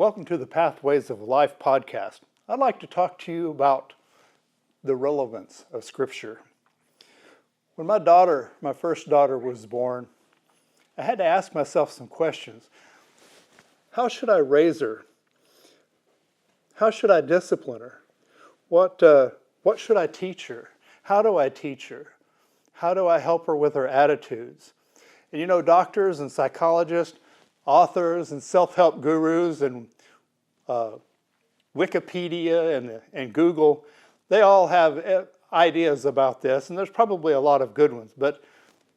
Welcome to the Pathways of Life podcast. I'd like to talk to you about the relevance of Scripture. When my first daughter was born, I had to ask myself some questions. How should I raise her? How should I discipline her? What should I teach her? How do I teach her? How do I help her with her attitudes? And you know, doctors and psychologists, authors and self-help gurus and Wikipedia and Google, they all have ideas about this, and there's probably a lot of good ones. But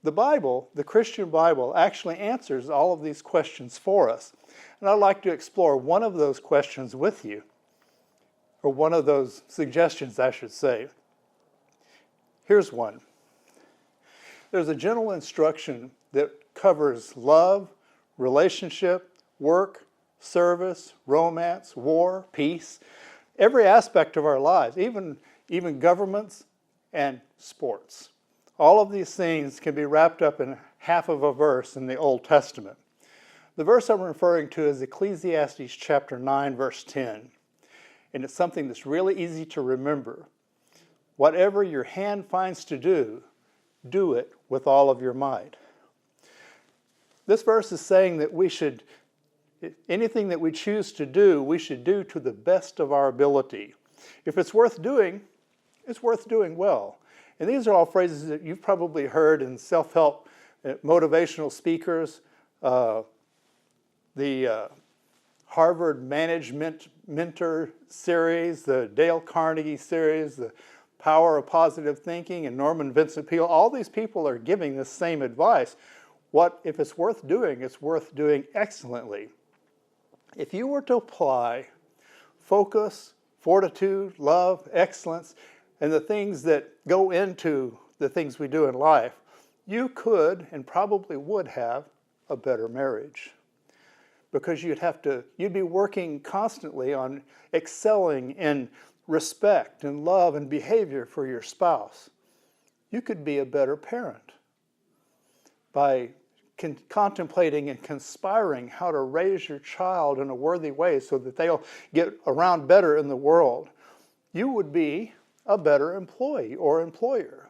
the Bible, the Christian Bible, actually answers all of these questions for us. And I'd like to explore one of those questions with you, or one of those suggestions, I should say. Here's one. There's a general instruction that covers love, relationship, work, service, romance, war, peace, every aspect of our lives, even governments and sports. All of these things can be wrapped up in half of a verse in the Old Testament. The verse I'm referring to is Ecclesiastes chapter 9, verse 10. And it's something that's really easy to remember. Whatever your hand finds to do, do it with all of your might. This verse is saying that anything that we choose to do, we should do to the best of our ability. If it's worth doing, it's worth doing well. And these are all phrases that you've probably heard in self-help motivational speakers, the Harvard Management Mentor series, the Dale Carnegie series, the Power of Positive Thinking, and Norman Vincent Peale. All these people are giving this same advice. If it's worth doing, it's worth doing excellently. If you were to apply focus, fortitude, love, excellence, and the things that go into the things we do in life, you could and probably would have a better marriage. Because you'd be working constantly on excelling in respect and love and behavior for your spouse. You could be a better parent by contemplating and conspiring how to raise your child in a worthy way so that they'll get around better in the world. You would be a better employee or employer.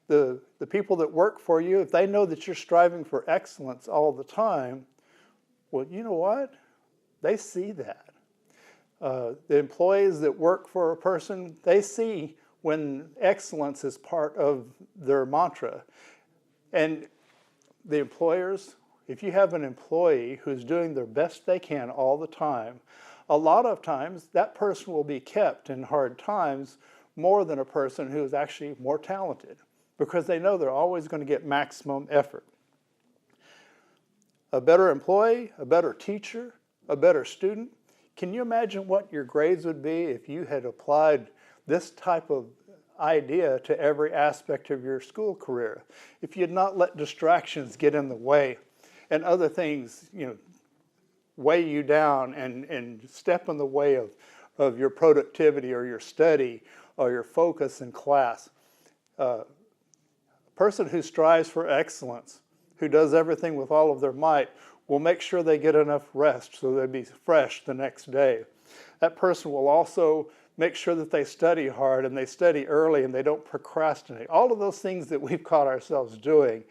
The people that work for you, if they know that you're striving for excellence all the time, well, you know what? They see that. The employees that work for a person, they see when excellence is part of their mantra. And the employers, if you have an employee who's doing their best they can all the time, a lot of times that person will be kept in hard times more than a person who is actually more talented, because they know they're always going to get maximum effort. A better employee, a better teacher, a better student. Can you imagine what your grades would be if you had applied this type of idea to every aspect of your school career? If you had not let distractions get in the way and other things, weigh you down and step in the way of your productivity or your study or your focus in class. A person who strives for excellence, who does everything with all of their might, will make sure they get enough rest so they'll be fresh the next day. That person will also make sure that they study hard and they study early and they don't procrastinate. All of those things that we've caught ourselves doing,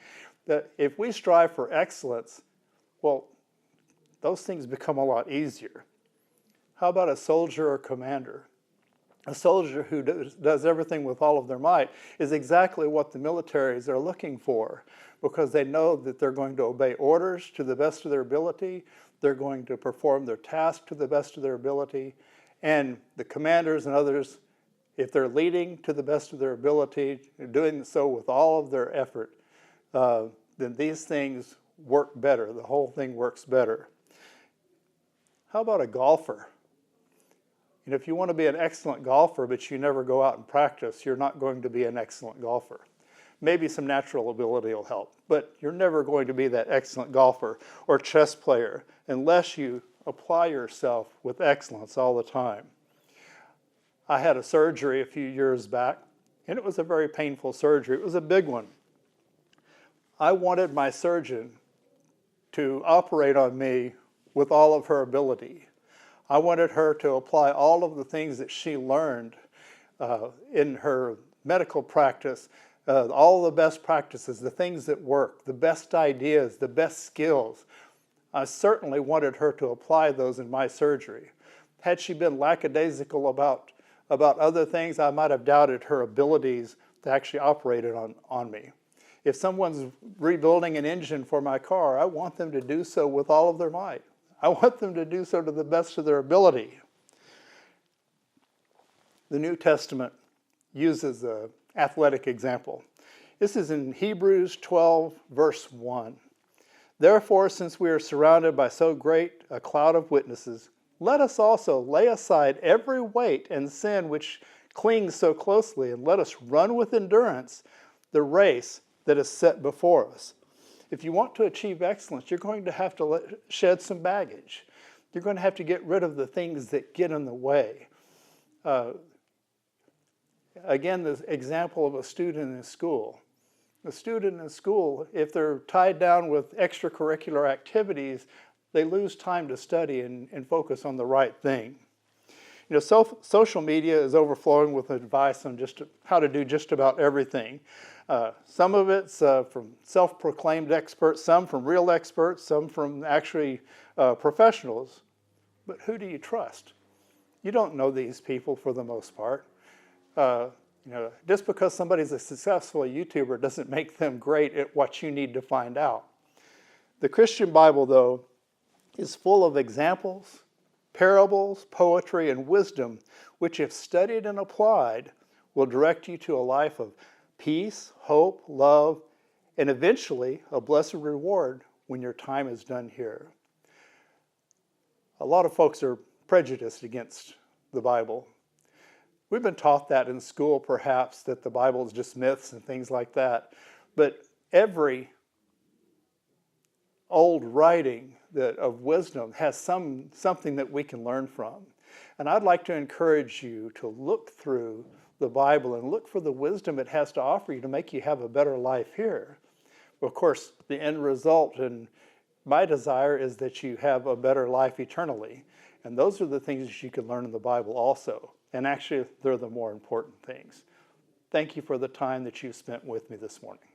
that if we strive for excellence, well, those things become a lot easier. How about a soldier or commander? A soldier who does everything with all of their might is exactly what the militaries are looking for, because they know that they're going to obey orders to the best of their ability, they're going to perform their task to the best of their ability, and the commanders and others, if they're leading to the best of their ability, doing so with all of their effort, then these things work better. The whole thing works better. How about a golfer? If you want to be an excellent golfer, but you never go out and practice, you're not going to be an excellent golfer. Maybe some natural ability will help, but you're never going to be that excellent golfer or chess player unless you apply yourself with excellence all the time. I had a surgery a few years back, and it was a very painful surgery. It was a big one. I wanted my surgeon to operate on me with all of her ability. I wanted her to apply all of the things that she learned in her medical practice, all the best practices, the things that work, the best ideas, the best skills. I certainly wanted her to apply those in my surgery. Had she been lackadaisical about other things, I might have doubted her abilities to actually operate it on me. If someone's rebuilding an engine for my car, I want them to do so with all of their might. I want them to do so to the best of their ability. The New Testament uses an athletic example. This is in Hebrews 12, verse 1. Therefore, since we are surrounded by so great a cloud of witnesses, let us also lay aside every weight and sin which clings so closely, and let us run with endurance the race that is set before us. If you want to achieve excellence, you're going to have to shed some baggage. You're going to have to get rid of the things that get in the way. Again, the example of a student in school. A student in school, if they're tied down with extracurricular activities, they lose time to study and focus on the right thing. You know, social media is overflowing with advice on just how to do just about everything. Some of it's from self-proclaimed experts, some from real experts, some from actually professionals. But who do you trust? You don't know these people for the most part. You know, just because somebody's a successful YouTuber doesn't make them great at what you need to find out. The Christian Bible, though, is full of examples, parables, poetry, and wisdom, which, if studied and applied, will direct you to a life of peace, hope, love, and eventually a blessed reward when your time is done here. A lot of folks are prejudiced against the Bible. We've been taught that in school, perhaps, that the Bible is just myths and things like that. But every old writing of wisdom has something that we can learn from. And I'd like to encourage you to look through the Bible and look for the wisdom it has to offer you to make you have a better life here. Of course, the end result and my desire is that you have a better life eternally. And those are the things that you can learn in the Bible also. And actually, they're the more important things. Thank you for the time that you spent with me this morning.